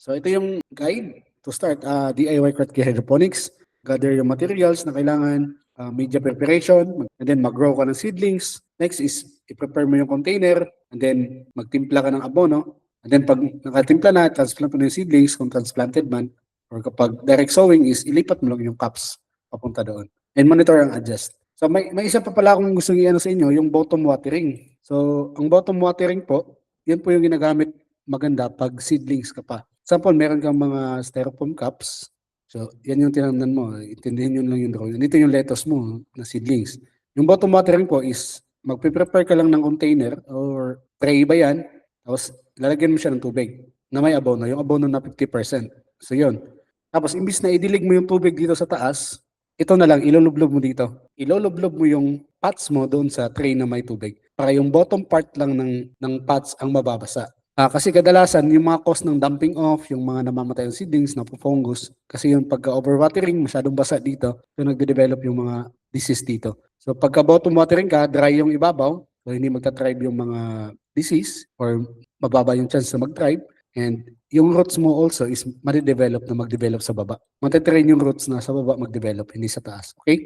So ito yung guide to start DIY Kratky Hydroponics. Gather yung materials na kailangan, media preparation, and then mag-grow ka ng seedlings. Next is i-prepare mo yung container, and then magtimpla ka ng abono. And then pag nakatimpla na, transplant mo na yung seedlings kung transplanted man, or kapag direct sowing is ilipat mo lang yung cups papunta doon. And monitor and adjust. So may isa pa pala akong gusto i-ano sa inyo, yung bottom watering. So ang bottom watering po, yan po yung ginagamit maganda pag seedlings ka pa. Example, meron kang mga styrofoam cups. So, yan yung tinamnan mo. Intindihin nyo lang yung drawing. Dito yung lettuce mo na seedlings. Yung bottom watering po is magpe-prepare ka lang ng container or tray ba yan. Tapos, lalagyan mo siya ng tubig na may abono. Yung abono na 50%. So, yun. Tapos, imbis na idilig mo yung tubig dito sa taas, ito na lang, ilulublob mo dito. Ilulublob mo yung pots mo doon sa tray na may tubig. Para yung bottom part lang ng pots ang mababasa. Kasi kadalasan, yung mga cause ng dumping off, yung mga namamatay ng seedlings, napo-fungus, kasi yung pagka-overwatering, masyadong basa dito, so nagde-develop yung mga disease dito. So pagka bottom watering ka, dry yung ibabaw, so hindi magta-thrive yung mga disease, or mababa yung chance na mag-thrive, and yung roots mo also is ma-develop na mag-develop sa baba. Matitrain yung roots na sa baba mag-develop, hindi sa taas. Okay?